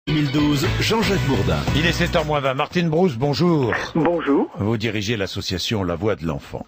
2012, Jean-Jacques Bourdin. Il est 7h moins 20. Martine Brousse, bonjour. Bonjour. Vous dirigez l'association La Voix de l'Enfant.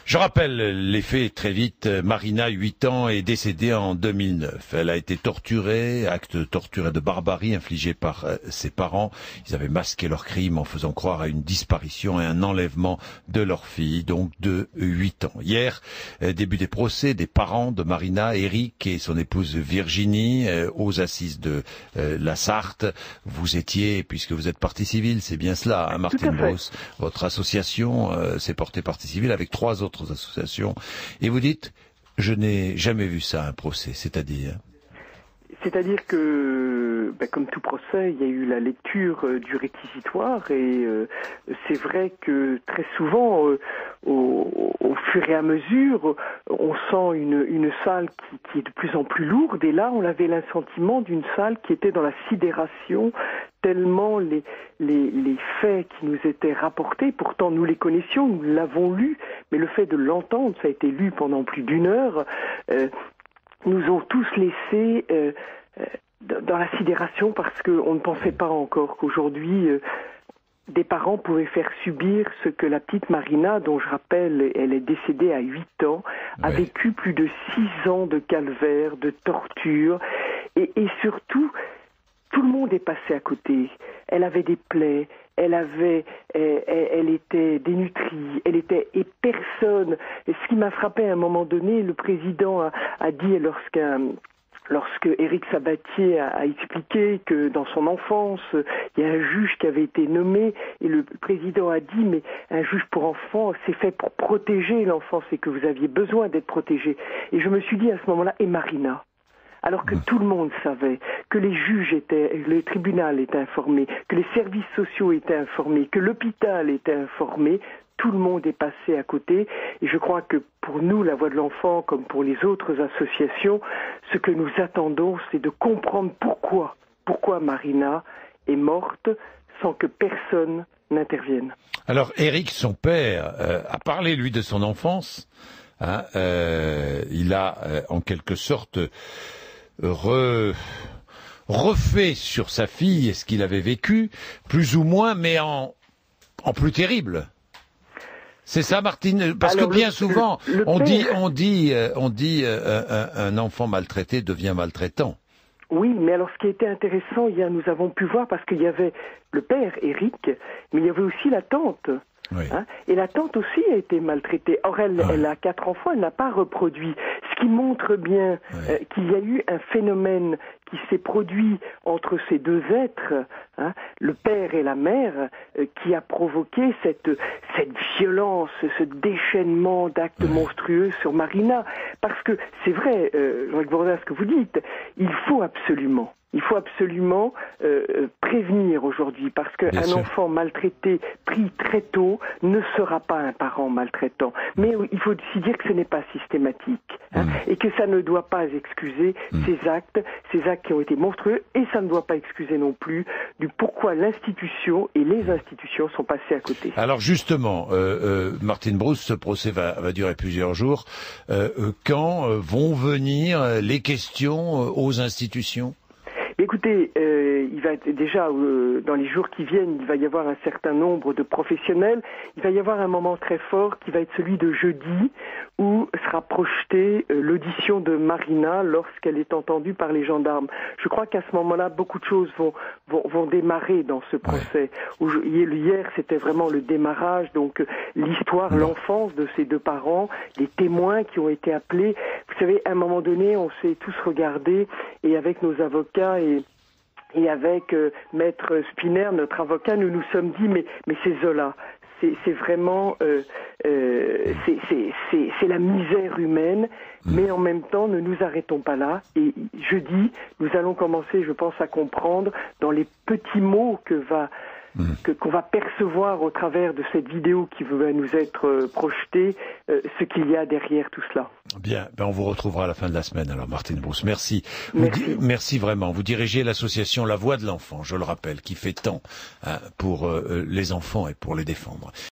Je rappelle les faits très vite. Marina, 8 ans, est décédée en 2009. Elle a été torturée, acte de torture et de barbarie infligé par ses parents. Ils avaient masqué leur crime en faisant croire à une disparition et un enlèvement de leur fille, donc de 8 ans. Hier, début des procès des parents de Marina, Eric et son épouse Virginie, aux assises de la Sarthe. Vous étiez, puisque vous êtes partie civile, c'est bien cela, hein, Martine Brousse. Votre association s'est portée partie civile avec 3 autres associations, et vous dites, je n'ai jamais vu ça, un procès, c'est-à-dire que, comme tout procès, il y a eu la lecture du réquisitoire, et c'est vrai que très souvent, au fur et à mesure, on sent une salle qui est de plus en plus lourde, et là, on avait le sentiment d'une salle qui était dans la sidération, tellement les faits qui nous étaient rapportés, pourtant nous les connaissions, nous l'avons lu, mais le fait de l'entendre, ça a été lu pendant plus d'1 heure, nous ont tous laissés dans la sidération, parce qu'on ne pensait pas encore qu'aujourd'hui des parents pouvaient faire subir ce que la petite Marina, dont je rappelle, elle est décédée à 8 ans, a vécu plus de 6 ans de calvaire, de torture, et surtout, tout le monde est passé à côté. Elle avait des plaies, elle était dénutrie, et personne. Et ce qui m'a frappé à un moment donné, le président a dit lorsque Éric Sabatier a expliqué que dans son enfance, il y a un juge qui avait été nommé, et le président a dit, mais un juge pour enfants, c'est fait pour protéger l'enfant, c'est que vous aviez besoin d'être protégé. Et je me suis dit à ce moment-là, et Marina ? Alors que tout le monde savait, que les juges le tribunal était informé, que les services sociaux étaient informés, que l'hôpital était informé, tout le monde est passé à côté. Et je crois que pour nous, la Voix de l'Enfant, comme pour les autres associations, ce que nous attendons, c'est de comprendre pourquoi Marina est morte sans que personne n'intervienne. Alors, Eric, son père, a parlé, lui, de son enfance. Hein, il a, en quelque sorte, refait sur sa fille ce qu'il avait vécu, plus ou moins, mais en plus terrible. C'est ça, Martine, parce que bien souvent, on dit un enfant maltraité devient maltraitant. Oui, mais alors ce qui était intéressant, nous avons pu voir, parce qu'il y avait le père, Eric, mais il y avait aussi la tante. Oui. Hein, et la tante aussi a été maltraitée. Or, elle a 4 enfants, elle n'a pas reproduit. Ce qui montre bien qu'il y a eu un phénomène qui s'est produit entre ces deux êtres, hein, le père et la mère, qui a provoqué cette violence, ce déchaînement d'actes monstrueux sur Marina. Parce que c'est vrai, Jean-Jacques Bourdin, ce que vous dites, il faut absolument prévenir aujourd'hui, parce qu'un enfant maltraité pris très tôt ne sera pas un parent maltraitant. Mais il faut aussi dire que ce n'est pas systématique, hein, et que ça ne doit pas excuser ces actes qui ont été monstrueux, et ça ne doit pas excuser non plus du pourquoi l'institution et les institutions sont passées à côté. Alors justement, Martine Brousse, ce procès va durer plusieurs jours. Quand vont venir les questions aux institutions ? Écoutez, il va être déjà dans les jours qui viennent, il va y avoir un certain nombre de professionnels. Il va y avoir un moment très fort qui va être celui de jeudi, où sera projetée l'audition de Marina lorsqu'elle est entendue par les gendarmes. Je crois qu'à ce moment-là, beaucoup de choses vont démarrer dans ce procès. Hier, c'était vraiment le démarrage, donc l'histoire, l'enfance de ces 2 parents, les témoins qui ont été appelés. Vous savez, à un moment donné, on s'est tous regardés, et avec nos avocats et avec Maître Spinner, notre avocat, nous nous sommes dit, mais c'est Zola. C'est vraiment c'est la misère humaine, mais en même temps ne nous arrêtons pas là, et jeudi nous allons commencer, je pense, à comprendre dans les petits mots qu'on va percevoir au travers de cette vidéo qui va nous être projetée, ce qu'il y a derrière tout cela. Bien, on vous retrouvera à la fin de la semaine. Alors, Martine Brousse, merci. Merci vraiment. Vous dirigez l'association La Voix de l'Enfant, je le rappelle, qui fait tant pour les enfants et pour les défendre.